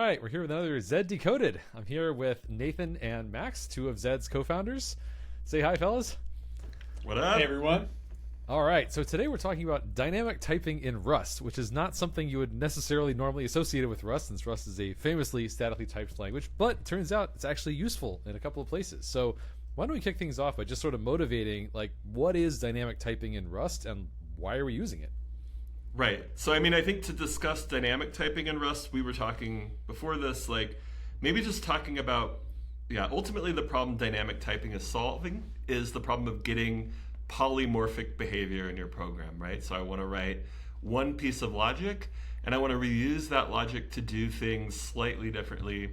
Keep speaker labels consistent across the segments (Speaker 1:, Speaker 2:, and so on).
Speaker 1: right, we're here with another Zed Decoded. I'm here with Nathan and Max, two of Zed's co-founders. Say hi, fellas.
Speaker 2: What up?
Speaker 3: Hey, everyone.
Speaker 1: All right, so today we're talking about dynamic typing in Rust, which is not something you would necessarily normally associate with Rust, since Rust is a famously statically typed language, but it turns out it's actually useful in a couple of places. So why don't we kick things off by just sort of motivating, like, what is dynamic typing in Rust and why are we using it?
Speaker 2: Right. So, I think to discuss dynamic typing in Rust, we were talking before this, like, maybe just talking about, ultimately the problem dynamic typing is solving is the problem of getting polymorphic behavior in your program, right? So I want to write one piece of logic, and I want to reuse that logic to do things slightly differently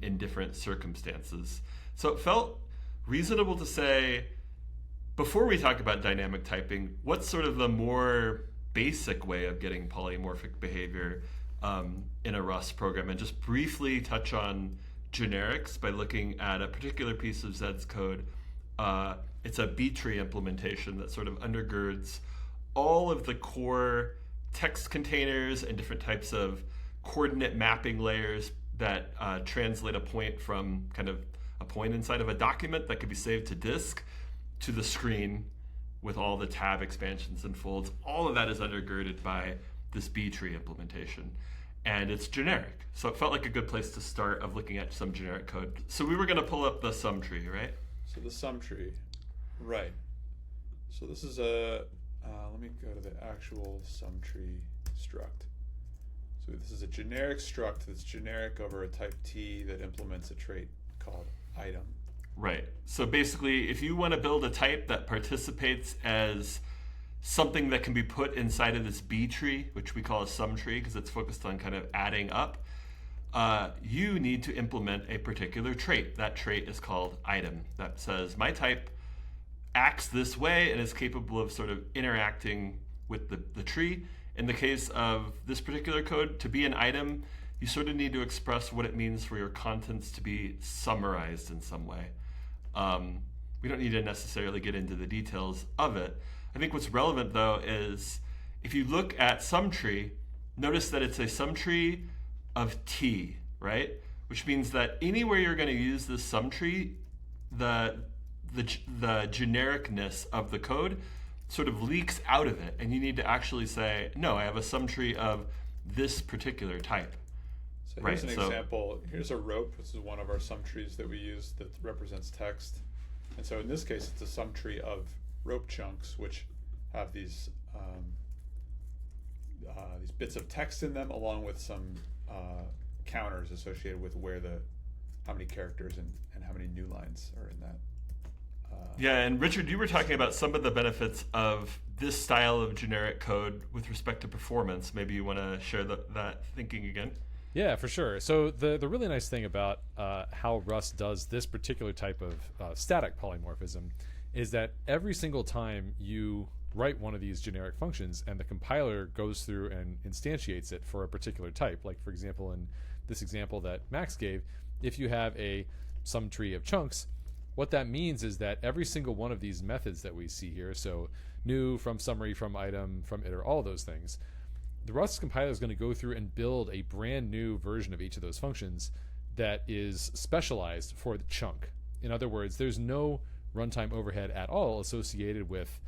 Speaker 2: in different circumstances. So it felt reasonable to say, before we talk about dynamic typing, what's sort of the more basic way of getting polymorphic behavior in a Rust program, and just briefly touch on generics by looking at a particular piece of Zed's code. It's a B-tree implementation that sort of undergirds all of the core text containers and different types of coordinate mapping layers that translate a point from kind of a point inside of a document that could be saved to disk to the screen with all the tab expansions and folds. All of that is undergirded by this B-tree implementation. And it's generic. So it felt like a good place to start of looking at some generic code. So we were going to pull up the sum tree, right?
Speaker 3: So the sum tree, right. So this is a, let me go to the actual sum tree struct. So this is a generic struct that's generic over a type T that implements a trait called item.
Speaker 2: Right. So basically, if you want to build a type that participates as something that can be put inside of this B tree, which we call a sum tree because it's focused on kind of adding up, you need to implement a particular trait. That trait is called item. That says my type acts this way and is capable of sort of interacting with the tree. In the case of this particular code, to be an item, you sort of need to express what it means for your contents to be summarized in some way. We don't need to necessarily get into the details of it. I think what's relevant, though, is if you look at sum tree, notice that it's a sum tree of T, right? Which means that anywhere you're going to use this sum tree, the genericness of the code sort of leaks out of it, and you need to actually say, no, I have a sum tree of this particular type.
Speaker 3: So here's an example. Here's a rope. This is one of our sum trees that we use that represents text. And so in this case, it's a sum tree of rope chunks, which have these bits of text in them, along with some counters associated with how many characters and how many new lines are in that.
Speaker 2: And Richard, you were talking about some of the benefits of this style of generic code with respect to performance. Maybe you want to share that thinking again?
Speaker 1: Yeah, for sure. So the really nice thing about how Rust does this particular type of static polymorphism is that every single time you write one of these generic functions and the compiler goes through and instantiates it for a particular type, like for example in this example that Max gave, if you have a sum tree of chunks, what that means is that every single one of these methods that we see here, so new, from summary, from item, from iter, all those things, the Rust compiler is going to go through and build a brand new version of each of those functions that is specialized for the chunk. In other words, there's no runtime overhead at all associated with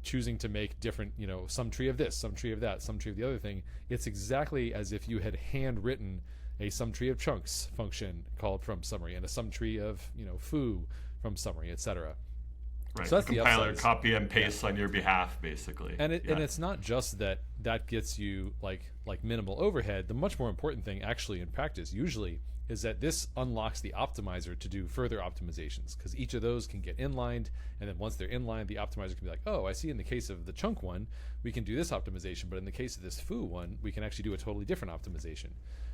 Speaker 1: choosing to make different, some tree of this, some tree of that, some tree of the other thing. It's exactly as if you had handwritten a sum tree of chunks function called from summary and a sum tree of, foo from summary, etc.
Speaker 2: Right.
Speaker 1: So that's
Speaker 2: the compiler copy and paste on your behalf, basically.
Speaker 1: And it's not just that gets you like minimal overhead. The much more important thing actually in practice usually is that this unlocks the optimizer to do further optimizations, because each of those can get inlined, and then once they're inlined, the optimizer can be like, oh, I see in the case of the chunk one, we can do this optimization, but in the case of this foo one, we can actually do a totally different optimization.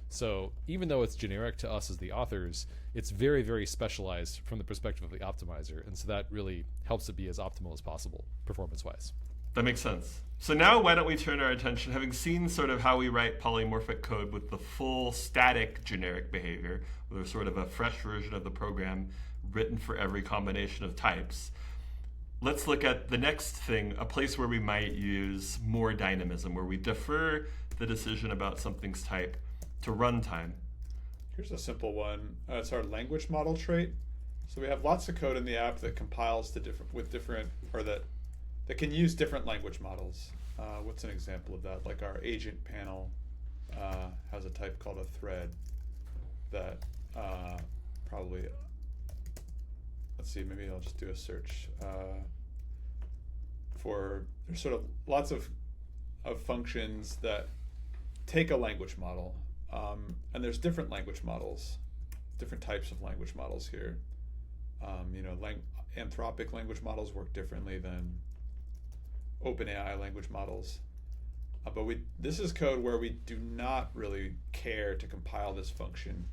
Speaker 1: So even though it's generic to us as the authors, it's very, very specialized from the perspective of the optimizer, and so that really helps it be as optimal as possible, performance-wise.
Speaker 2: That makes sense. So now why don't we turn our attention, having seen sort of how we write polymorphic code with the full static generic behavior, with sort of a fresh version of the program written for every combination of types, let's look at the next thing, a place where we might use more dynamism, where we defer the decision about something's type to runtime.
Speaker 3: Here's a simple one. It's our language model trait. So we have lots of code in the app that compiles to that can use different language models. What's an example of that? Like our agent panel has a type called a thread that probably, let's see, maybe I'll just do a search there's sort of lots of functions that take a language model. And there's different language models, different types of language models here. Anthropic language models work differently than OpenAI language models. But this is code where we do not really care to compile this function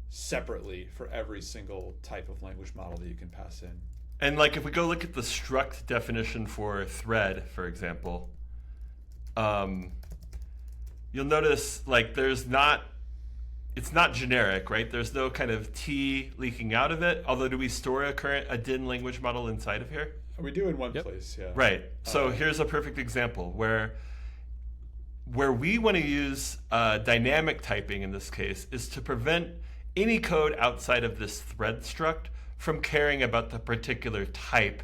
Speaker 3: separately for every single type of language model that you can pass in.
Speaker 2: And like if we go look at the struct definition for thread, for example, you'll notice like it's not generic, right? There's no kind of T leaking out of it. Although, do we store a DIN language model inside of here?
Speaker 3: We do in one place, yeah.
Speaker 2: Right. So here's a perfect example where we want to use dynamic typing in this case is to prevent any code outside of this thread struct from caring about the particular type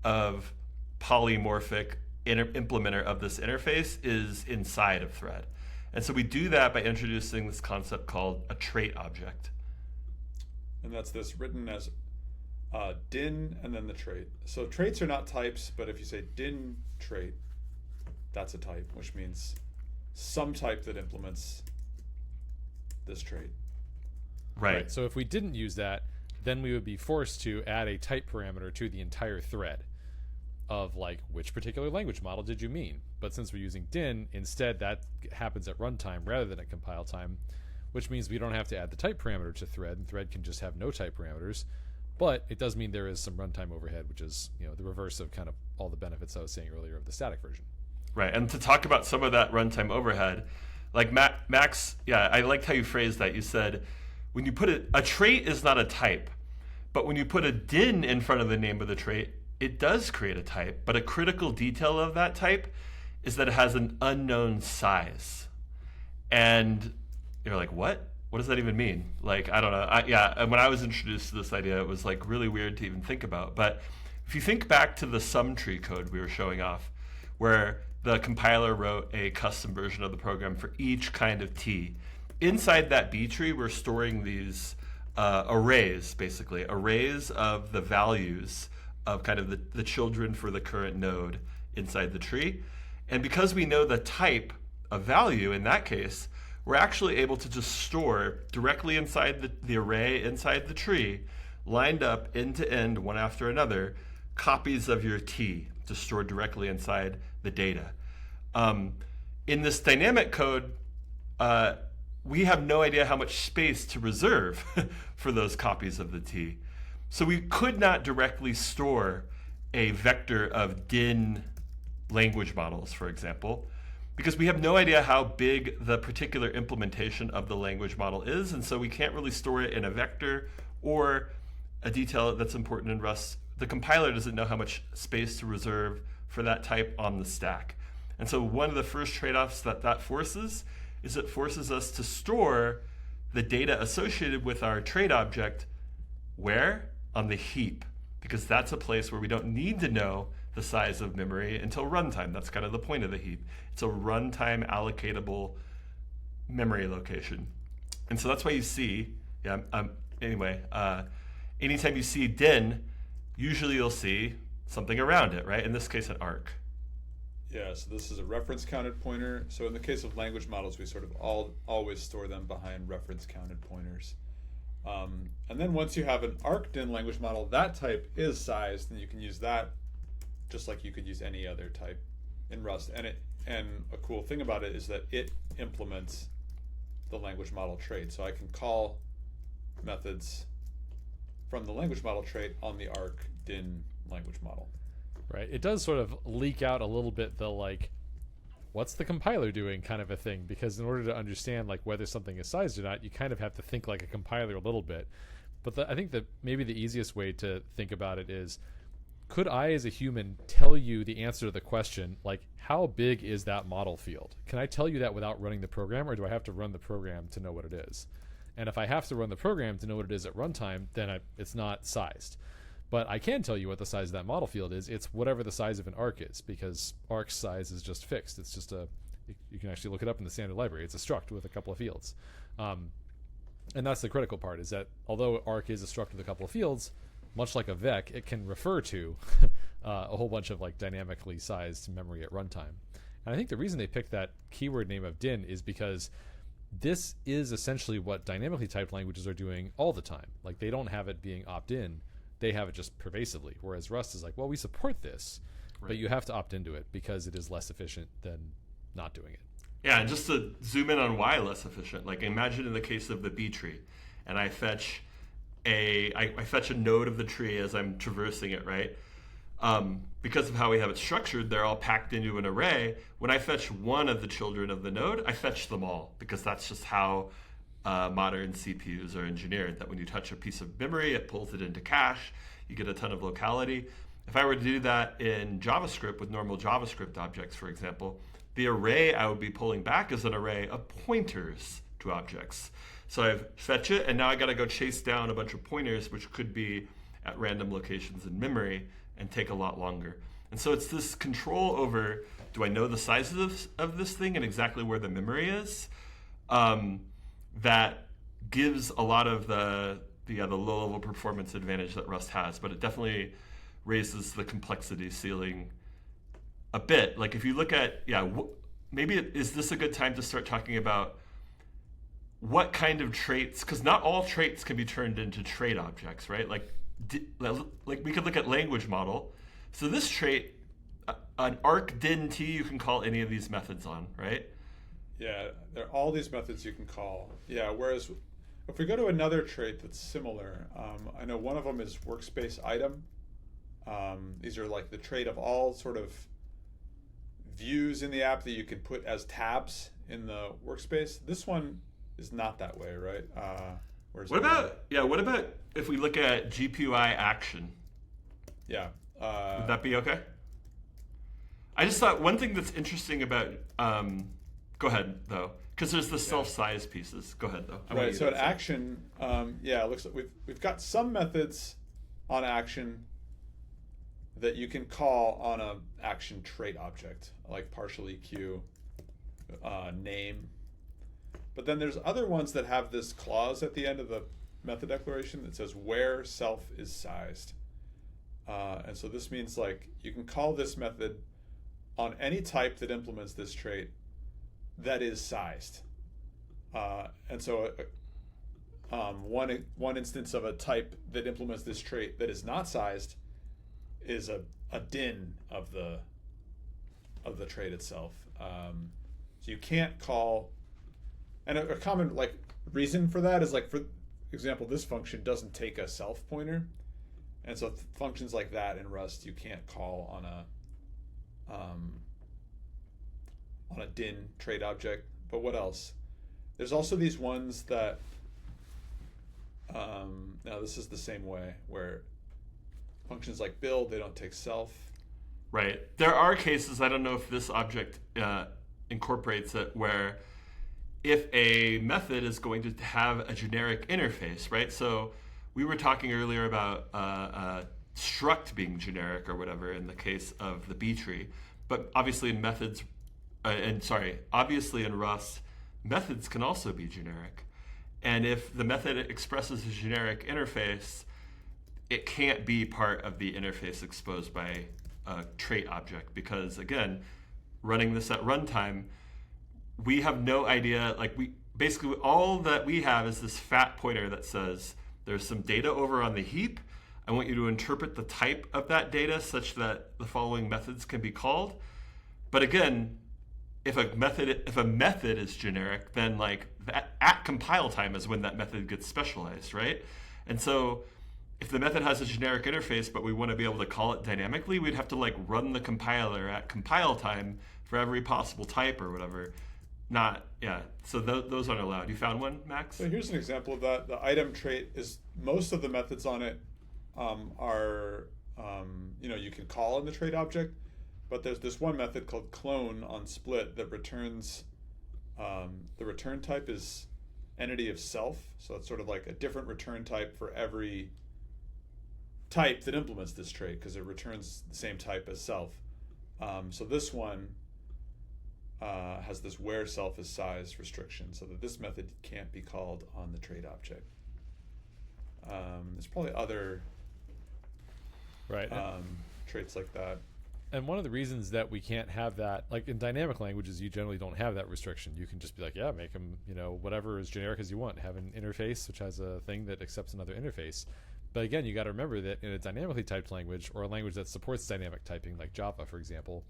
Speaker 2: of polymorphic implementer of this interface is inside of thread. And so we do that by introducing this concept called a trait object.
Speaker 3: And that's this written as din and then the trait. So traits are not types, but if you say din trait, that's a type, which means some type that implements this trait.
Speaker 2: Right.
Speaker 1: So if we didn't use that, then we would be forced to add a type parameter to the entire thread of like, which particular language model did you mean? But since we're using din, instead that happens at runtime rather than at compile time, which means we don't have to add the type parameter to thread, and thread can just have no type parameters. But it does mean there is some runtime overhead, which is the reverse of kind of all the benefits I was saying earlier of the static version.
Speaker 2: Right, and to talk about some of that runtime overhead, like Max, yeah, I liked how you phrased that. You said when you put a trait is not a type, but when you put a din in front of the name of the trait, it does create a type. But a critical detail of that type is that it has an unknown size. And you're like, what? What does that even mean? Like, I don't know. And when I was introduced to this idea, it was like really weird to even think about. But if you think back to the sum tree code we were showing off, where the compiler wrote a custom version of the program for each kind of T, inside that B tree, we're storing these arrays, basically, arrays of the values of kind of the children for the current node inside the tree. And because we know the type of value in that case, we're actually able to just store directly inside the array inside the tree, lined up end to end, one after another, copies of your T to store directly inside the data. In this dynamic code, we have no idea how much space to reserve for those copies of the T. So we could not directly store a vector of din language models, for example, because we have no idea how big the particular implementation of the language model is, and so we can't really store it in a vector or a detail that's important in Rust. The compiler doesn't know how much space to reserve for that type on the stack. And so one of the first trade-offs that forces is it forces us to store the data associated with our trait object where? On the heap, because that's a place where we don't need to know the size of memory until runtime. That's kind of the point of the heap. It's a runtime allocatable memory location. And so that's why you see, anytime you see din, usually you'll see something around it, right? In this case, an arc.
Speaker 3: Yeah, so this is a reference counted pointer. So in the case of language models, we sort of always store them behind reference counted pointers. And then once you have an arced in language model, that type is sized, and you can use that just like you could use any other type in Rust. And a cool thing about it is that it implements the language model trait. So I can call methods from the language model trait on the arc din language model.
Speaker 1: Right. It does sort of leak out a little bit the like, what's the compiler doing kind of a thing, because in order to understand like whether something is sized or not, you kind of have to think like a compiler a little bit. But I think that maybe the easiest way to think about it is, could I as a human tell you the answer to the question, like how big is that model field? Can I tell you that without running the program, or do I have to run the program to know what it is? And if I have to run the program to know what it is at runtime, then it's not sized. But I can tell you what the size of that model field is. It's whatever the size of an arc is, because arc size is just fixed. It's just you can actually look it up in the standard library. It's a struct with a couple of fields. And that's the critical part, is that although arc is a struct with a couple of fields, much like a vec, it can refer to a whole bunch of like dynamically sized memory at runtime. And I think the reason they picked that keyword name of din is because this is essentially what dynamically typed languages are doing all the time. Like, they don't have it being opt-in, they have it just pervasively. Whereas Rust is like, well, we support this, but you have to opt into it because it is less efficient than not doing it.
Speaker 2: Yeah, and just to zoom in on why less efficient, like imagine in the case of the B tree, and I fetch I fetch a node of the tree as I'm traversing it, right? Because of how we have it structured, they're all packed into an array. When I fetch one of the children of the node, I fetch them all, because that's just how modern CPUs are engineered, that when you touch a piece of memory, it pulls it into cache, you get a ton of locality. If I were to do that in JavaScript with normal JavaScript objects, for example, the array I would be pulling back is an array of pointers to objects. So I fetch it, and now I got to go chase down a bunch of pointers, which could be at random locations in memory and take a lot longer. And so it's this control over, do I know the size of this thing and exactly where the memory is, that gives a lot of the low-level performance advantage that Rust has, but it definitely raises the complexity ceiling a bit. Like if you look at, maybe is this a good time to start talking about what kind of traits, because not all traits can be turned into trait objects, right? Like we could look at language model. So this trait, an arc din t, you can call any of these methods on, right?
Speaker 3: Yeah, there are all these methods you can call. Yeah, whereas if we go to another trait that's similar, I know one of them is workspace item. These are like the trait of all sort of views in the app that you can put as tabs in the workspace. This one is not that way, right? What
Speaker 2: about if we look at GPUI action?
Speaker 3: Yeah.
Speaker 2: Would that be okay? I just thought one thing that's interesting about, go ahead though, because there's the self-size pieces. Go ahead though.
Speaker 3: Right, so at action, it looks like we've got some methods on action that you can call on a action trait object, like partial EQ, name. But then there's other ones that have this clause at the end of the method declaration that says where self is sized. And so this means like you can call this method on any type that implements this trait that is sized. And so one instance of a type that implements this trait that is not sized is a din of the trait itself. So you can't call, and a common like reason for that is like, for example, this function doesn't take a self pointer, and so functions like that in Rust you can't call on a din trait object. But what else? There's also these ones that now this is the same way, where functions like build, they don't take self.
Speaker 2: Right. There are cases, I don't know if this object incorporates it, where if a method is going to have a generic interface, right? So we were talking earlier about struct being generic or whatever in the case of the B tree, but obviously in methods, obviously in Rust, methods can also be generic. And if the method expresses a generic interface, it can't be part of the interface exposed by a trait object, because again, running this at runtime, we have no idea, like basically all that we have is this fat pointer that says there's some data over on the heap. I want you to interpret the type of that data such that the following methods can be called. But again, if a method is generic, then like at compile time is when that method gets specialized, right? And so if the method has a generic interface, but we want to be able to call it dynamically, we'd have to like run the compiler at compile time for every possible type or whatever. So those aren't allowed. You found one, Max?
Speaker 3: So here's an example of that. The item trait is, most of the methods on it are, you can call in the trait object, but there's this one method called clone on split that returns, the return type is entity of self. So it's sort of like a different return type for every type that implements this trait, because it returns the same type as self. So this one has this where self is size restriction, so that this method can't be called on the trait object. There's probably other
Speaker 1: Right.
Speaker 3: traits like that.
Speaker 1: And one of the reasons that we can't have that, like in dynamic languages, you generally don't have that restriction. You can just be like, yeah, make them, whatever as generic as you want. Have an interface which has a thing that accepts another interface. But again, you got to remember that in a dynamically typed language, or a language that supports dynamic typing, like Java, for example,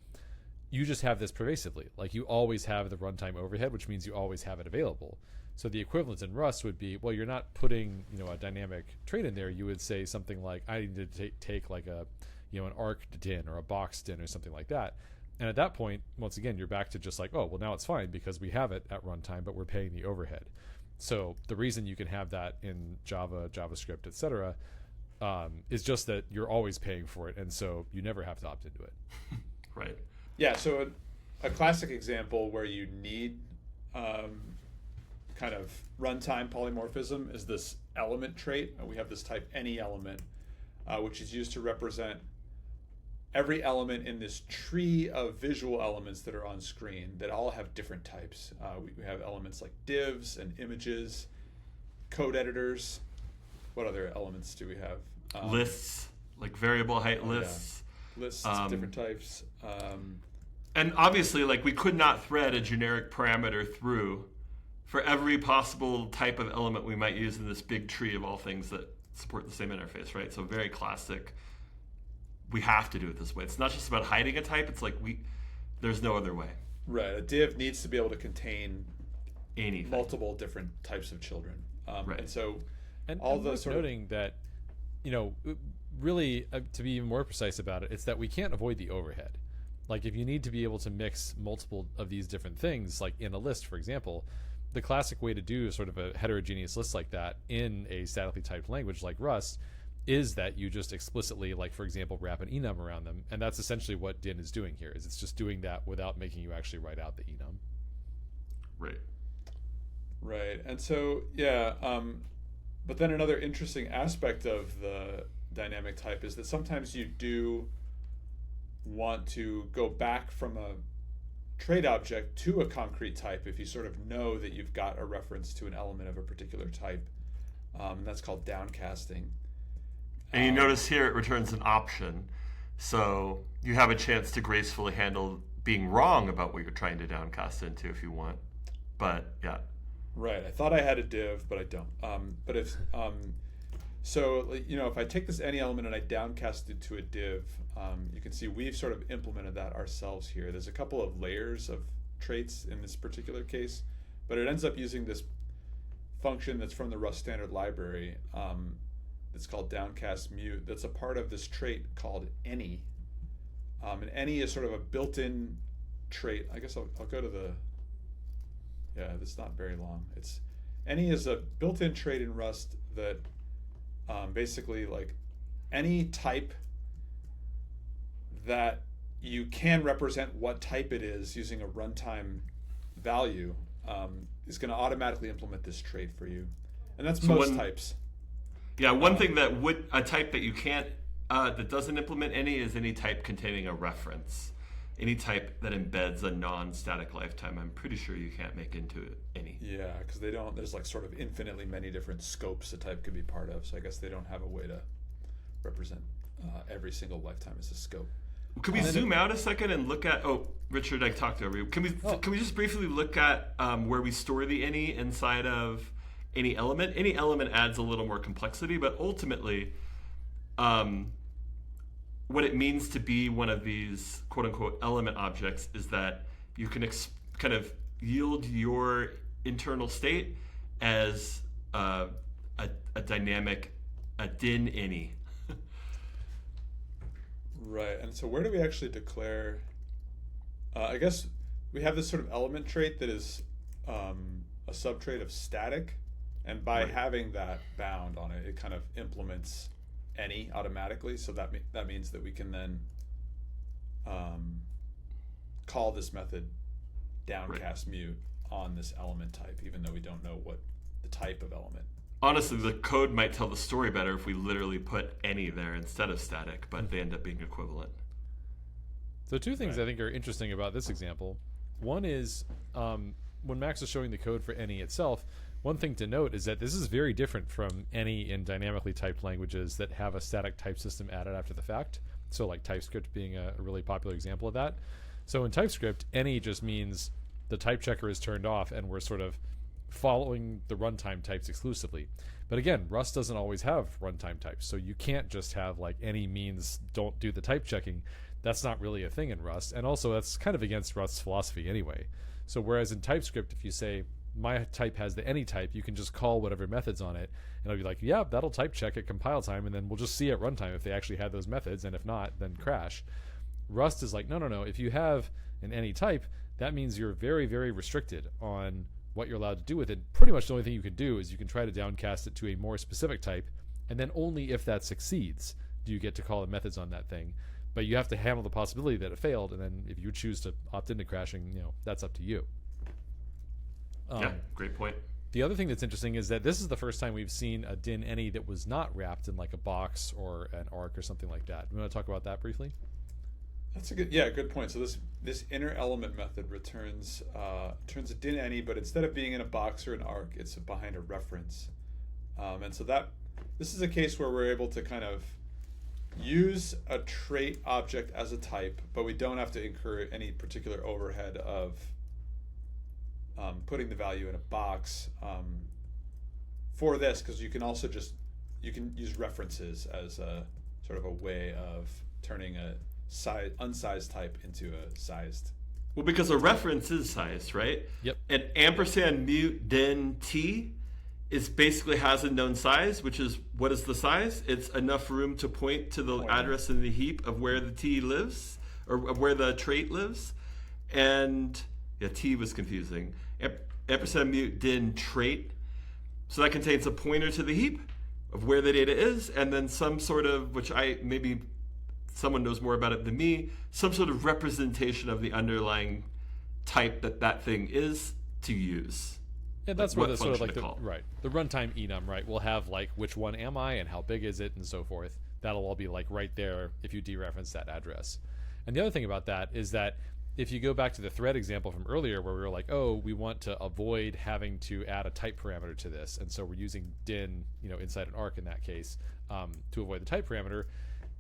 Speaker 1: you just have this pervasively. Like, you always have the runtime overhead, which means you always have it available. So the equivalent in Rust would be, well, you're not putting, a dynamic trait in there. You would say something like, I need to take like a, an arc din or a box din or something like that. And at that point, once again, you're back to just like, oh, well, now it's fine because we have it at runtime, but we're paying the overhead. So the reason you can have that in Java, JavaScript, etc., is just that you're always paying for it, and so you never have to opt into it.
Speaker 2: Right.
Speaker 3: Yeah, so a classic example where you need kind of runtime polymorphism is this element trait. We have this type any element, which is used to represent every element in this tree of visual elements that are on screen that all have different types. We have elements like divs and images, code editors. What other elements do we have?
Speaker 2: Lists, like variable height lists.
Speaker 3: Yeah. Lists, different types.
Speaker 2: And obviously, like, we could not thread a generic parameter through for every possible type of element we might use in this big tree of all things that support the same interface, right? So very classic. We have to do it this way. It's not just about hiding a type. It's like there's no other way.
Speaker 3: Right. A div needs to be able to contain
Speaker 2: anything,
Speaker 3: multiple different types of children.
Speaker 2: Right.
Speaker 3: And so
Speaker 1: and
Speaker 3: all
Speaker 1: worth noting that, really, to be even more precise about it, it's that we can't avoid the overhead. Like, if you need to be able to mix multiple of these different things, like in a list, for example, the classic way to do sort of a heterogeneous list like that in a statically typed language like Rust is that you just explicitly, like, for example, wrap an enum around them. And that's essentially what din is doing here, is it's just doing that without making you actually write out the enum.
Speaker 2: Right.
Speaker 3: Right. And so, yeah, but then another interesting aspect of the dynamic type is that sometimes you do want to go back from a trait object to a concrete type if you sort of know that you've got a reference to an element of a particular type. And that's called downcasting.
Speaker 2: And you notice here it returns an option. So you have a chance to gracefully handle being wrong about what you're trying to downcast into if you want. But yeah.
Speaker 3: Right. I thought I had a div, but I don't. But if so, if I take this any element and I downcast it to a div, you can see we've sort of implemented that ourselves here. There's a couple of layers of traits in this particular case, but it ends up using this function that's from the Rust standard library. It's called downcast mute. That's a part of this trait called any. And any is sort of a built-in trait. I guess I'll go to the. Yeah, it's not very long. Any is a built-in trait in Rust that basically, like, any type that you can represent what type it is using a runtime value is going to automatically implement this trait for you, and that's most types.
Speaker 2: Yeah, one thing that a type that you can't that doesn't implement any is any type containing a reference. Any type that embeds a non-static lifetime, I'm pretty sure you can't make into it any.
Speaker 3: Yeah, because they don't. There's like sort of infinitely many different scopes a type could be part of. So I guess they don't have a way to represent every single lifetime as a scope.
Speaker 2: Can we zoom out a second and look at? Oh, Richard, I talked over you. Can we just briefly look at where we store the any inside of any element? Any element adds a little more complexity, but ultimately, what it means to be one of these quote-unquote element objects is that you can kind of yield your internal state as a dynamic, a din any.
Speaker 3: Right, and so where do we actually declare? I guess we have this sort of element trait that is a subtrait of static, and by having that bound on it, it kind of implements any automatically. So that means that we can then call this method downcast mute on this element type, even though we don't know what the type of element.
Speaker 2: Honestly, the code might tell the story better if we literally put any there instead of static, but they end up being equivalent.
Speaker 1: So two things I think are interesting about this example. One is when Max is showing the code for any itself, one thing to note is that this is very different from any in dynamically typed languages that have a static type system added after the fact. So like TypeScript being a really popular example of that. So in TypeScript, any just means the type checker is turned off and we're sort of following the runtime types exclusively. But again, Rust doesn't always have runtime types. So you can't just have like any means don't do the type checking. That's not really a thing in Rust. And also that's kind of against Rust's philosophy anyway. So whereas in TypeScript, if you say my type has the any type, you can just call whatever methods on it and it'll be like, yeah, that'll type check at compile time, and then we'll just see at runtime if they actually had those methods, and if not, then crash. Rust is like, no. If you have an any type, that means you're very, very restricted on what you're allowed to do with it. Pretty much the only thing you can do is you can try to downcast it to a more specific type, and then only if that succeeds do you get to call the methods on that thing. But you have to handle the possibility that it failed, and then if you choose to opt into crashing, that's up to you.
Speaker 2: Yeah, great point.
Speaker 1: The other thing that's interesting is that this is the first time we've seen a din any that was not wrapped in like a box or an arc or something like that. We want to talk about that briefly?
Speaker 3: That's a good point. So this inner element method returns a din any, but instead of being in a box or an arc, it's behind a reference. And so this is a case where we're able to kind of use a trait object as a type, but we don't have to incur any particular overhead of putting the value in a box for this, because you can also you can use references as a sort of a way of turning a unsized type into a sized.
Speaker 2: Well, because a reference is sized, right?
Speaker 1: Yep.
Speaker 2: And ampersand mut din t is basically has a known size, which is what is the size? It's enough room to point to the address in the heap of where the t lives, or of where the trait lives. And yeah, t was confusing. Ampersand mut din trait. So that contains a pointer to the heap of where the data is, and then some sort of, which maybe someone knows more about it than me, some sort of representation of the underlying type that thing is to use.
Speaker 1: Yeah, that's where the sort of like the runtime enum, right? We'll have like which one am I and how big is it and so forth. That'll all be like right there if you dereference that address. And the other thing about that is that if you go back to the thread example from earlier where we were like, oh, we want to avoid having to add a type parameter to this, and so we're using din, inside an arc in that case, to avoid the type parameter.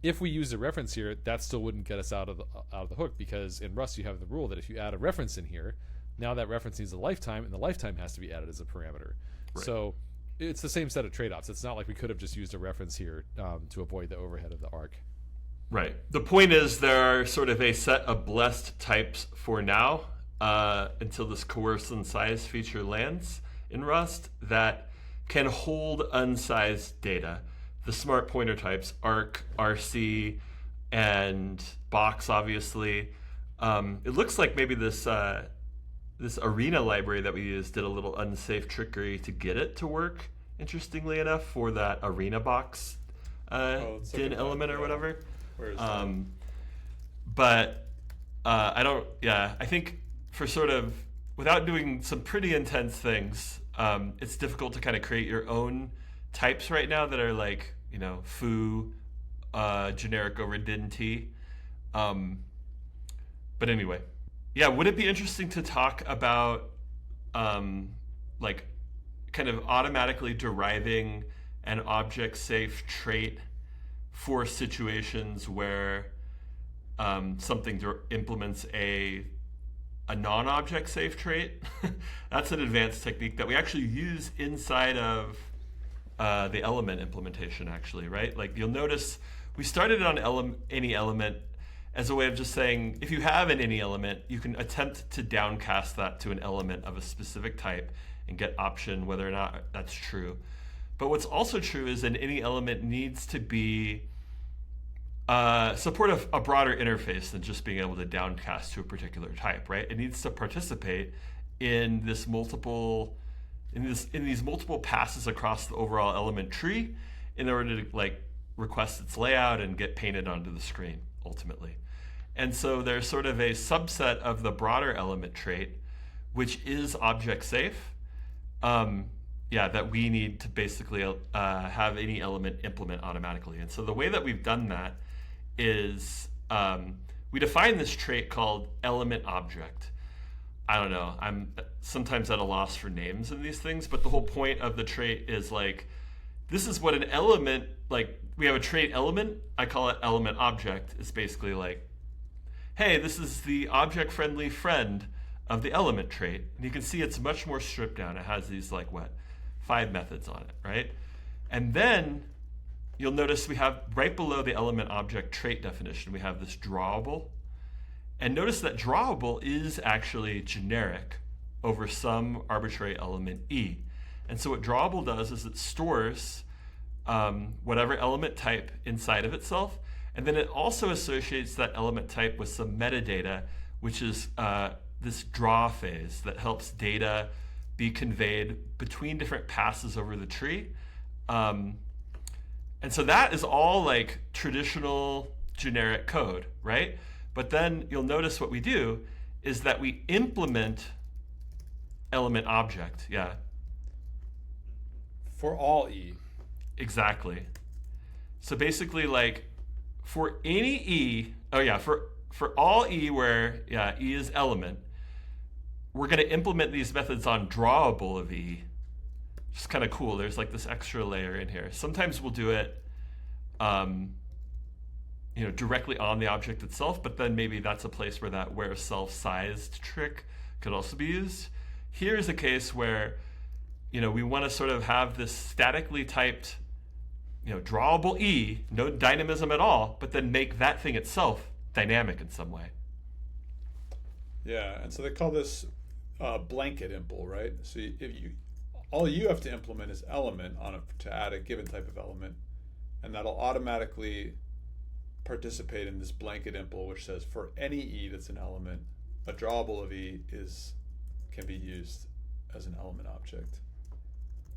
Speaker 1: If we use a reference here, that still wouldn't get us out of the hook, because in Rust you have the rule that if you add a reference in here, now that reference needs a lifetime, and the lifetime has to be added as a parameter. Right. So it's the same set of trade-offs. It's not like we could have just used a reference here to avoid the overhead of the arc.
Speaker 2: Right. The point is there are sort of a set of blessed types for now until this coerce unsize feature lands in Rust that can hold unsized data. The smart pointer types, arc, RC, and box, obviously. It looks like maybe this arena library that we used did a little unsafe trickery to get it to work, interestingly enough, for that arena box din element or whatever.
Speaker 3: Where is that?
Speaker 2: But I think for sort of, without doing some pretty intense things, it's difficult to kind of create your own types right now that are like, foo, generic over din t. But anyway, yeah, would it be interesting to talk about like kind of automatically deriving an object-safe trait for situations where something implements a non-object safe trait? That's an advanced technique that we actually use inside of the element implementation, actually, right? Like you'll notice we started on any element as a way of just saying, if you have an any element, you can attempt to downcast that to an element of a specific type and get option whether or not that's true. But what's also true is an any element needs to be support a broader interface than just being able to downcast to a particular type, right? It needs to participate in these multiple passes across the overall element tree in order to like request its layout and get painted onto the screen ultimately. And so there's sort of a subset of the broader element trait, which is object safe. that we need to basically have any element implement automatically. And so the way that we've done that is we define this trait called element object. I don't know, I'm sometimes at a loss for names in these things, but the whole point of the trait is like, this is what an element, like we have a trait element, I call it element object. It's basically like, hey, this is the object-friendly friend of the element trait. And you can see it's much more stripped down. It has these like 5 methods on it, right? And then you'll notice we have right below the element object trait definition, we have this drawable. And notice that drawable is actually generic over some arbitrary element E. And so what drawable does is it stores whatever element type inside of itself, and then it also associates that element type with some metadata, which is this draw phase that helps data be conveyed between different passes over the tree. And so that is all like traditional generic code, right? But then you'll notice what we do is that we implement element object. Yeah.
Speaker 3: For all E.
Speaker 2: Exactly. So basically like for any E, for all E where E is element, we're going to implement these methods on drawable of E. Just kind of cool. There's like this extra layer in here. Sometimes we'll do it directly on the object itself, but then maybe that's a place where that where self-sized trick could also be used. Here's a case where, we want to sort of have this statically typed, drawable E, no dynamism at all, but then make that thing itself dynamic in some way.
Speaker 3: Yeah, and so they call this blanket impl, right? So all you have to implement is element to add a given type of element, and that'll automatically participate in this blanket impl, which says for any E that's an element, a drawable of E can be used as an element object.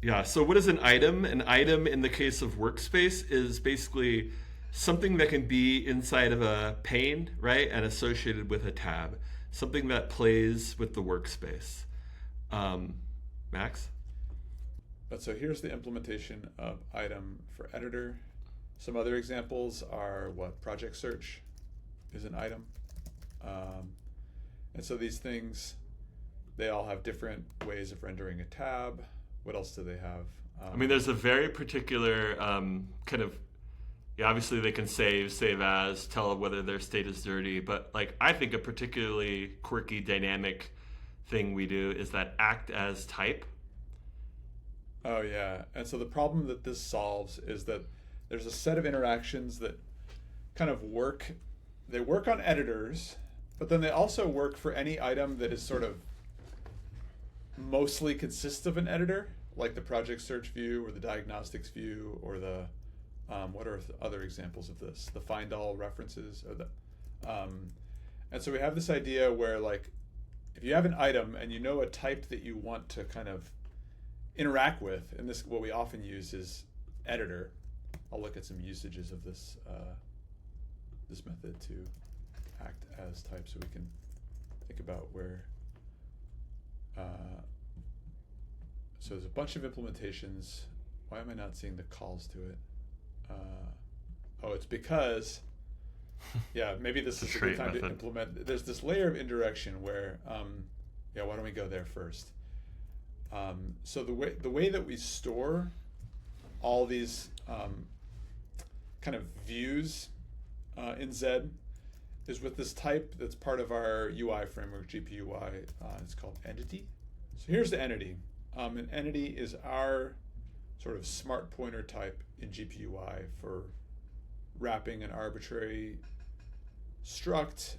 Speaker 2: Yeah, so what is an item? An item in the case of workspace is basically something that can be inside of a pane, right, and associated with a tab. Something that plays with the workspace. Max?
Speaker 3: So here's the implementation of item for editor. Some other examples are project search is an item. And so these things, they all have different ways of rendering a tab. What else do they have?
Speaker 2: There's a very particular obviously they can save as, tell whether their state is dirty, but like I think a particularly quirky dynamic thing we do is that act as type.
Speaker 3: Oh yeah, and so the problem that this solves is that there's a set of interactions that kind of work on editors, but then they also work for any item that is sort of mostly consists of an editor, like the project search view or the diagnostics view or the what are other examples of this? The find all references or and so we have this idea where like if you have an item and you know a type that you want to kind of interact with, and this what we often use is editor. I'll look at some usages of this this method to act as type so we can think about where so there's a bunch of implementations. Why am I not seeing the calls to it? It's because maybe this is a good time to implement. There's this layer of indirection where why don't we go there first? So the way that we store all these kind of views in Zed is with this type that's part of our UI framework, GPUI. It's called entity. So here's the entity. An entity is our sort of smart pointer type in GPUI for wrapping an arbitrary struct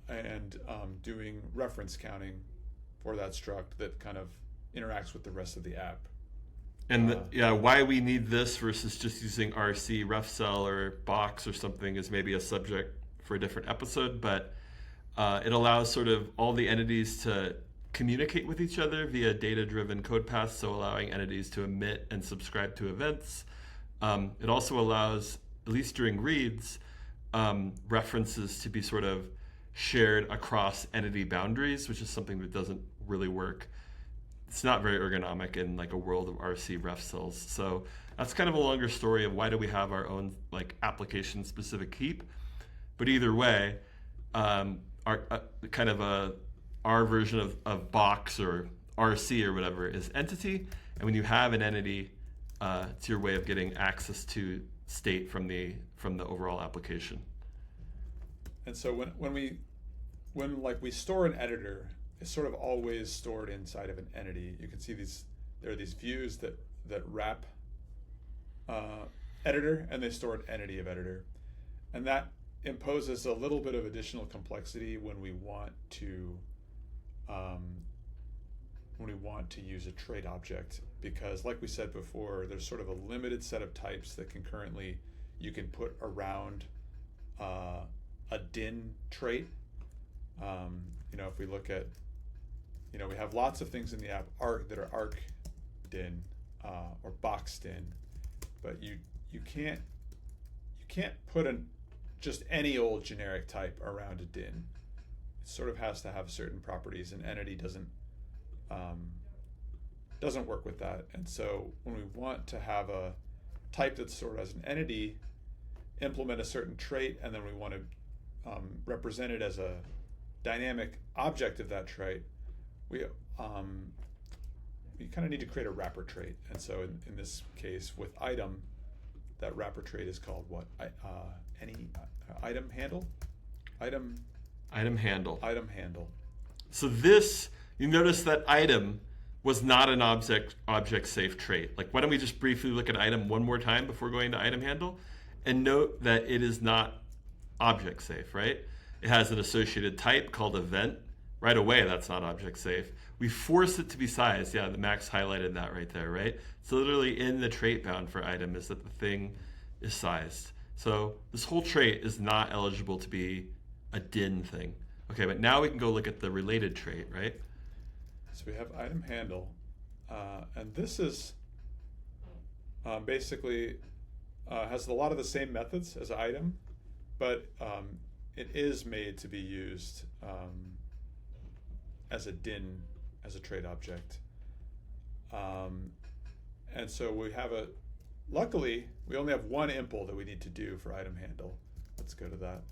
Speaker 3: and doing reference counting for that struct that kind of interacts with the rest of the app.
Speaker 2: And why we need this versus just using RC, ref cell, or box or something is maybe a subject for a different episode, but it allows sort of all the entities to communicate with each other via data-driven code paths, so allowing entities to emit and subscribe to events. It also allows, at least during reads, references to be sort of shared across entity boundaries, which is something that doesn't really work it's not very ergonomic in like a world of RC ref cells. So that's kind of a longer story of why do we have our own like application specific heap. But either way, our kind of our version of box or RC or whatever is entity. And when you have an entity, it's your way of getting access to state from the overall application.
Speaker 3: And so when we store an editor, it's sort of always stored inside of an entity. You can see there are these views that wrap editor, and they store an entity of editor, and that imposes a little bit of additional complexity when we want to use a trait object, because like we said before, there's sort of a limited set of types that you can put around a din trait. If we look at, we have lots of things in the app that are arc din or box din, but you can't put just any old generic type around a din. It sort of has to have certain properties, and entity doesn't work with that. And so when we want to have a type that's stored as an entity, implement a certain trait, and then we want to represent it as a dynamic object of that trait, we kind of need to create a wrapper trait. And so in this case with item, that wrapper trait is called what? Item handle? Item handle.
Speaker 2: So this, you notice that item was not an object safe trait. Like, why don't we just briefly look at item one more time before going to item handle, and note that it is not object safe, right? It has an associated type called event. Right away, that's not object safe. We force it to be sized. Yeah, the Max highlighted that right there, right? So literally in the trait bound for item is that the thing is sized. So this whole trait is not eligible to be a din thing. Okay, but now we can go look at the related trait, right?
Speaker 3: So we have item handle, and this is basically has a lot of the same methods as item, but it is made to be used as a din, as a trait object. And so we have luckily, we only have one impl that we need to do for item handle. Let's go to that.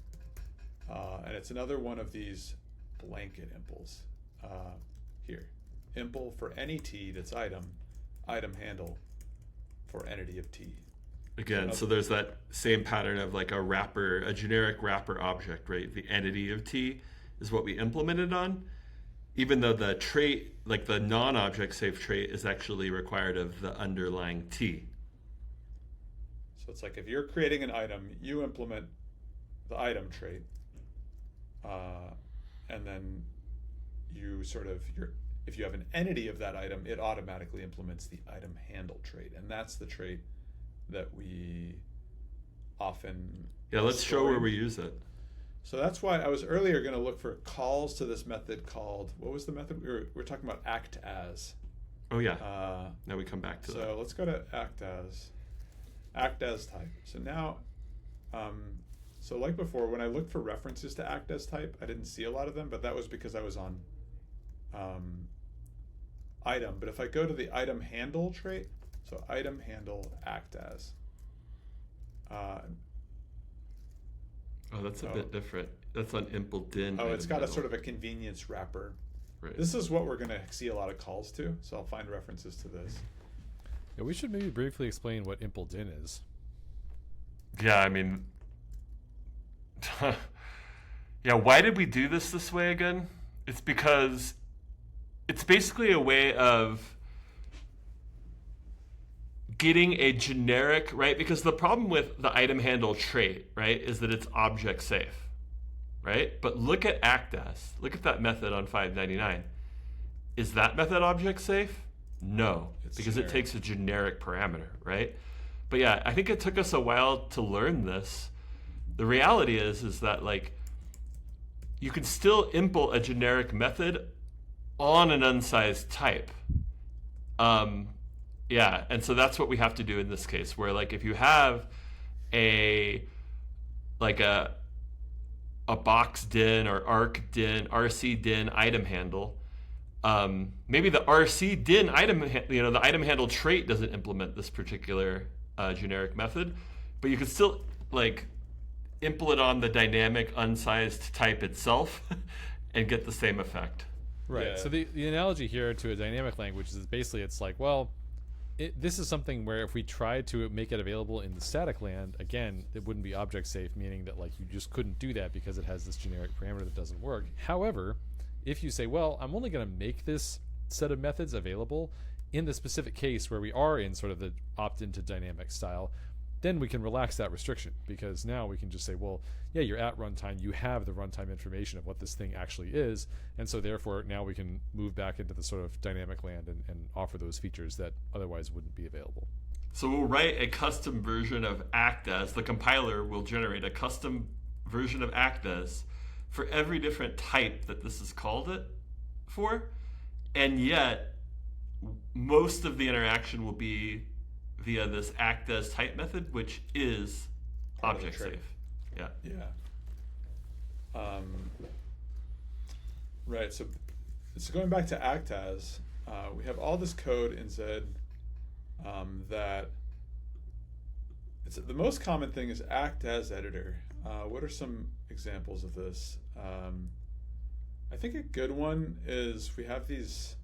Speaker 3: And it's another one of these blanket impls here. Impl for any t that's item handle for entity of t.
Speaker 2: Again, so there's that same pattern of like a generic wrapper object, right? The entity of t is what we implemented on, even though the trait, like the non-object safe trait, is actually required of the underlying t.
Speaker 3: So it's like if you're creating an item, you implement the item trait, and then you if you have an entity of that item, it automatically implements the item handle trait, and that's the trait that we often
Speaker 2: let's show where we use it.
Speaker 3: So that's why I was earlier going to look for calls to this method called, what was the method? We were talking about act as.
Speaker 2: Oh yeah, now we come back to that.
Speaker 3: So let's go to act as type. So now, so like before, when I looked for references to act as type, I didn't see a lot of them, but that was because I was on item. But if I go to the item handle trait, so item handle act as.
Speaker 2: That's a bit different. That's on impl din.
Speaker 3: Oh, it's got a sort of a convenience wrapper.
Speaker 2: Right.
Speaker 3: This is what we're going to see a lot of calls to, so I'll find references to this.
Speaker 1: Yeah, we should maybe briefly explain what impl din is.
Speaker 2: Yeah, I mean, yeah, why did we do this way again? It's because it's basically a way of getting a generic, right? Because the problem with the item handle trait, right, is that it's object safe, right? But look at act as. Look at that method on 599. Is that method object safe? No, because generic. It takes a generic parameter, right? But yeah, I think it took us a while to learn this. The reality is that like you can still impl a generic method on an unsized type. Yeah, and so that's what we have to do in this case, where like if you have a box din or arc din, RC din item handle, maybe the RC din item, the item handle trait doesn't implement this particular generic method, but you could still like implement on the dynamic unsized type itself and get the same effect.
Speaker 1: Right.
Speaker 3: Yeah.
Speaker 1: So the analogy here to a dynamic language is basically it's like, well, this is something where if we tried to make it available in the static land, again, it wouldn't be object safe, meaning that like you just couldn't do that because it has this generic parameter that doesn't work. However, if you say, well, I'm only going to make this set of methods available in the specific case where we are in sort of the opt into dynamic style, then we can relax that restriction, because now we can just say, well, yeah, you're at runtime, you have the runtime information of what this thing actually is, and so therefore now we can move back into the sort of dynamic land and offer those features that otherwise wouldn't be available.
Speaker 2: So we'll write a custom version of act as. The compiler will generate a custom version of act as for every different type that this is called it for, and yet most of the interaction will be via this act as type method, which is object safe. Yeah.
Speaker 3: Right. So going back to act as, we have all this code in Zed that the most common thing is act as editor. What are some examples of this? I think a good one is we have these.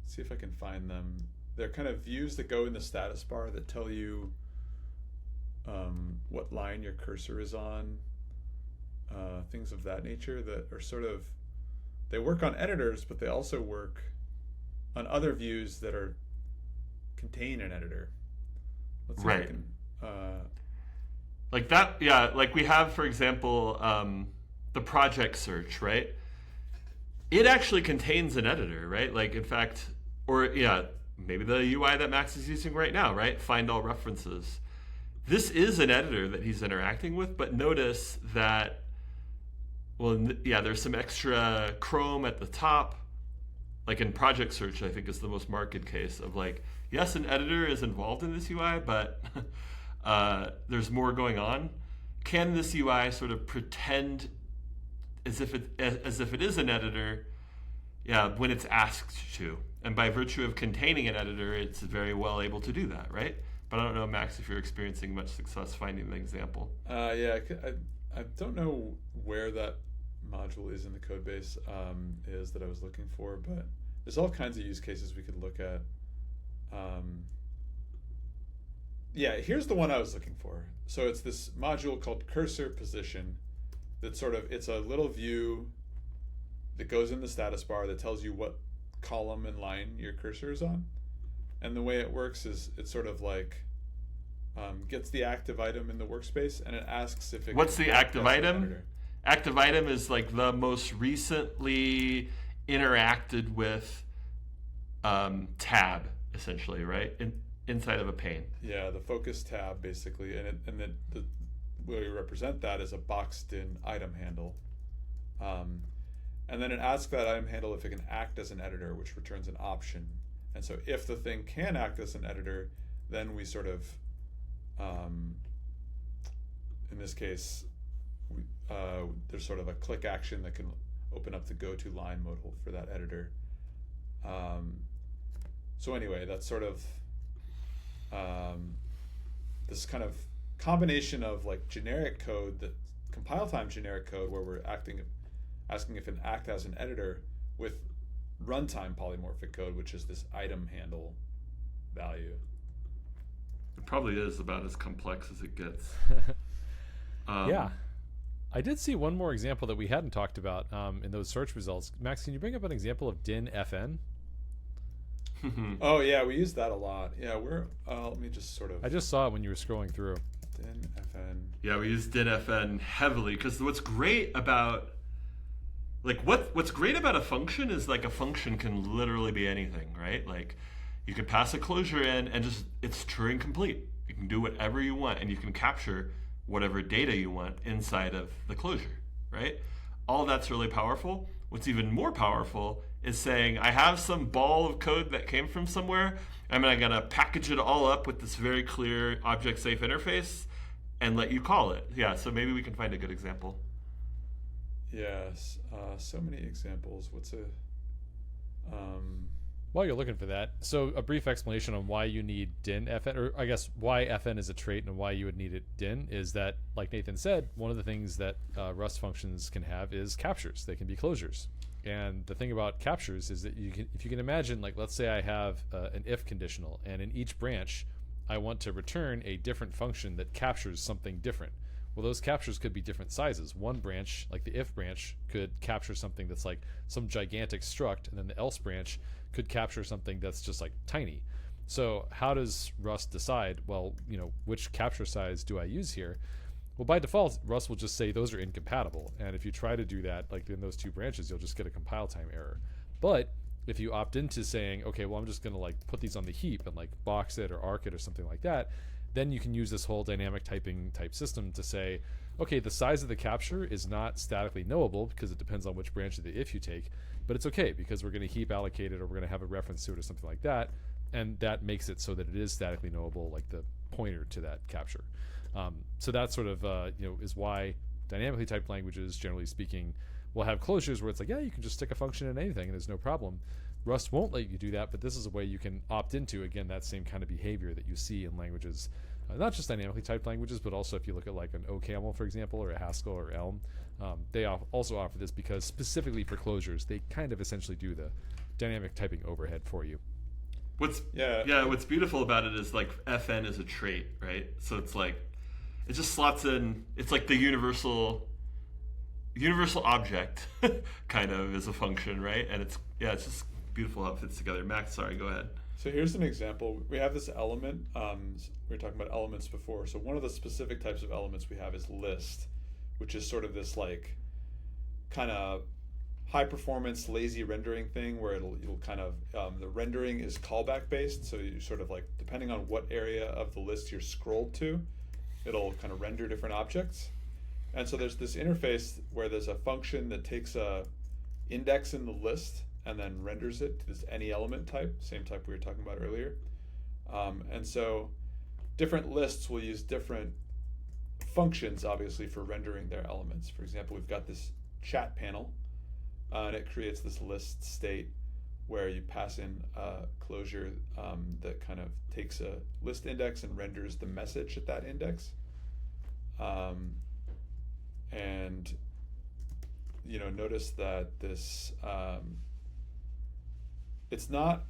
Speaker 3: Let's see if I can find them. They're kind of views that go in the status bar that tell you what line your cursor is on, things of that nature that are sort of, they work on editors, but they also work on other views that contain an editor. Let's see if I can,
Speaker 2: like that, yeah, like we have, for example, the project search, right? It actually contains an editor, right? Like, in fact, or yeah, maybe the UI that Max is using right now, right? Find all references. This is an editor that he's interacting with, but notice that, well, yeah, there's some extra Chrome at the top. Like in project search, I think is the most marked case of like, yes, an editor is involved in this UI, but there's more going on. Can this UI sort of pretend as if it is an editor, yeah, when it's asked to? And by virtue of containing an editor, it's very well able to do that, right? But I don't know, Max, if you're experiencing much success finding the example.
Speaker 3: Yeah, I don't know where that module is in the code base is that I was looking for, but there's all kinds of use cases we could look at. Yeah, here's the one I was looking for. So it's this module called cursor position that sort of, it's a little view that goes in the status bar that tells you what column and line your cursor is on. And the way it works is it's sort of like gets the active item in the workspace and it asks if it
Speaker 2: What's the active item? Active item is like the most recently interacted with tab, essentially, right? Inside of a pane.
Speaker 3: Yeah, the focus tab basically, and then the way we represent that is a boxed-in item handle, and then it asks that item handle if it can act as an editor, which returns an option. And so, if the thing can act as an editor, then we sort of, in this case, there's sort of a click action that can open up the go-to line modal for that editor. So anyway, that's sort of this kind of combination of like generic code, that compile time generic code, where we're asking if an act as an editor, with runtime polymorphic code, which is this item handle value.
Speaker 2: It probably is about as complex as it gets.
Speaker 1: Yeah. I did see one more example that we hadn't talked about in those search results. Max, can you bring up an example of din fn?
Speaker 3: Oh yeah, we use that a lot. Yeah, let me just sort of.
Speaker 1: I just saw it when you were scrolling through.
Speaker 3: Din fn.
Speaker 2: Yeah, we use din fn heavily because what's great about what's great about a function is like a function can literally be anything, right? Like you can pass a closure in and just it's Turing complete. You can do whatever you want and you can capture whatever data you want inside of the closure, right? All that's really powerful. What's even more powerful is saying, I have some ball of code that came from somewhere. I'm gonna package it all up with this very clear object safe interface and let you call it. Yeah, so maybe we can find a good example.
Speaker 3: Yes, so many examples.
Speaker 1: While you're looking for that, so a brief explanation on why you need din fn, or I guess why fn is a trait and why you would need it din, is that, like Nathan said, one of the things that Rust functions can have is captures. They can be closures. And the thing about captures is that if you can imagine, like, let's say I have an if conditional, and in each branch, I want to return a different function that captures something different. Well, those captures could be different sizes. One branch, like the if branch, could capture something that's like some gigantic struct, and then the else branch could capture something that's just like tiny. So how does Rust decide, well, which capture size do I use here? Well, by default, Rust will just say those are incompatible. And if you try to do that, like in those two branches, you'll just get a compile time error. But if you opt into saying, okay, well, I'm just going to like put these on the heap and like box it or arc it or something like that, then you can use this whole dynamic typing type system to say, okay, the size of the capture is not statically knowable because it depends on which branch of the if you take, but it's okay because we're going to heap allocate it, or we're going to have a reference to it or something like that, and that makes it so that it is statically knowable, like the pointer to that capture. So that sort of is why dynamically typed languages, generally speaking, will have closures where it's like, yeah, you can just stick a function in anything and there's no problem. Rust won't let you do that, but this is a way you can opt into, again, that same kind of behavior that you see in languages, not just dynamically typed languages, but also if you look at like an OCaml, for example, or a Haskell or Elm, they also offer this because specifically for closures, they kind of essentially do the dynamic typing overhead for you.
Speaker 2: What's beautiful about it is like fn is a trait, right? So it's like it just slots in. It's like the universal object kind of is a function, right? And it's just beautiful how it fits together. Max, sorry, go ahead.
Speaker 3: So here's an example. We have this element. We were talking about elements before. So one of the specific types of elements we have is list, which is sort of this like kind of high performance lazy rendering thing where it'll kind of the rendering is callback based. So you sort of like, depending on what area of the list you're scrolled to, it'll kind of render different objects. And so there's this interface where there's a function that takes a index in the list and then renders it to this any element type, same type we were talking about earlier. And so different lists will use different functions, obviously, for rendering their elements. For example, we've got this chat panel, and it creates this list state where you pass in a closure that kind of takes a list index and renders the message at that index. And notice that this it's not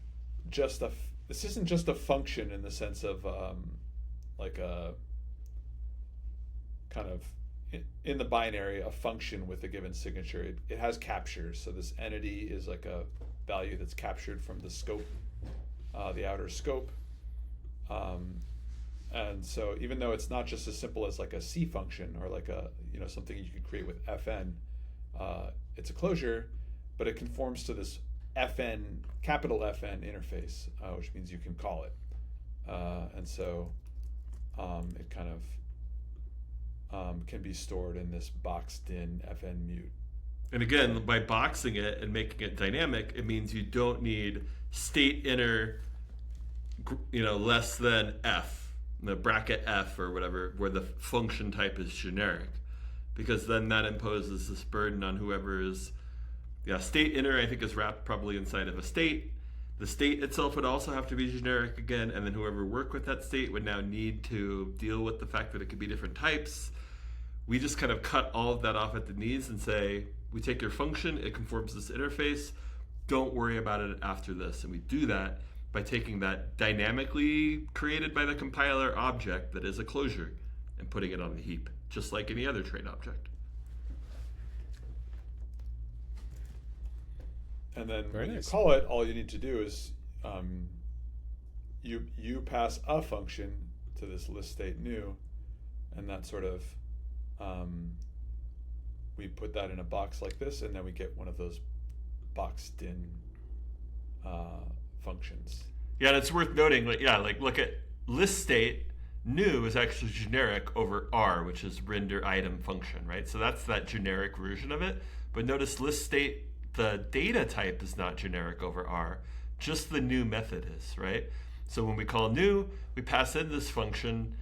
Speaker 3: just this isn't just a function in the sense of like a kind of in the binary a function with a given signature. It has captures, so this entity is like a value that's captured from the scope, the outer scope. And so even though it's not just as simple as like a C function or like a something you could create with fn, it's a closure, but it conforms to this fn, capital FN interface, which means you can call it. And so it kind of can be stored in this boxed in fn mute.
Speaker 2: And again, by boxing it and making it dynamic, it means you don't need state inner, less than f, the bracket f or whatever, where the function type is generic, because then that imposes this burden on whoever is, state inner I think is wrapped probably inside of a state. The state itself would also have to be generic again, and then whoever worked with that state would now need to deal with the fact that it could be different types. We just kind of cut all of that off at the knees and say, we take your function, it conforms to this interface, don't worry about it after this. And we do that by taking that dynamically created by the compiler object that is a closure and putting it on the heap, just like any other trait object.
Speaker 3: And then
Speaker 1: Very
Speaker 3: when
Speaker 1: nice.
Speaker 3: you call it, all you need to do is you pass a function to this list state new, and that sort of we put that in a box like this, and then we get one of those boxed in functions.
Speaker 2: Yeah, and it's worth noting, look at list state new is actually generic over R, which is render item function, right? So that's that generic version of it. But notice list state, the data type is not generic over R, just the new method is, right? So when we call new, we pass in this function.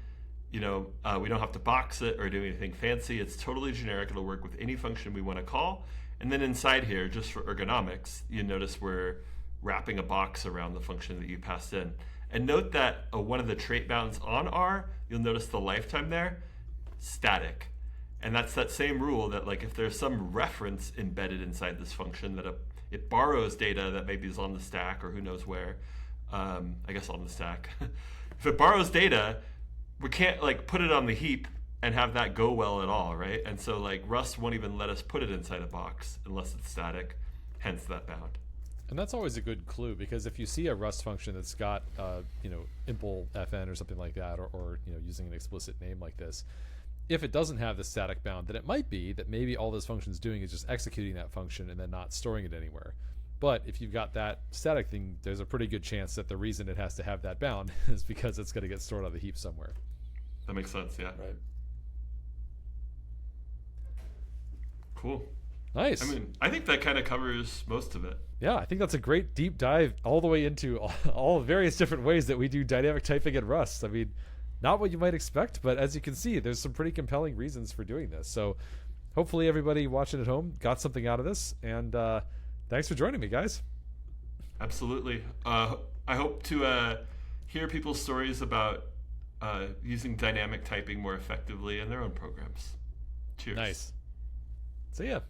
Speaker 2: We don't have to box it or do anything fancy. It's totally generic. It'll work with any function we want to call. And then inside here, just for ergonomics, you notice we're wrapping a box around the function that you passed in. And note that one of the trait bounds on R, you'll notice the lifetime there, static. And that's that same rule that like if there's some reference embedded inside this function that it borrows data that maybe is on the stack or who knows where, I guess on the stack. If it borrows data, we can't like put it on the heap and have that go well at all, right? And so like Rust won't even let us put it inside a box unless it's static, hence that bound.
Speaker 1: And that's always a good clue, because if you see a Rust function that's got, impl fn or something like that, or using an explicit name like this, if it doesn't have the static bound, then it might be that maybe all this function's doing is just executing that function and then not storing it anywhere. But if you've got that static thing, there's a pretty good chance that the reason it has to have that bound is because it's going to get stored on the heap somewhere.
Speaker 2: That makes sense, yeah.
Speaker 3: Right.
Speaker 2: Cool.
Speaker 1: Nice.
Speaker 2: I mean, I think that kind of covers most of it.
Speaker 1: Yeah, I think that's a great deep dive all the way into all various different ways that we do dynamic typing in Rust. I mean, not what you might expect, but as you can see, there's some pretty compelling reasons for doing this. So hopefully everybody watching at home got something out of this, and thanks for joining me, guys.
Speaker 2: Absolutely. I hope to hear people's stories about using dynamic typing more effectively in their own programs. Cheers.
Speaker 1: Nice. See ya.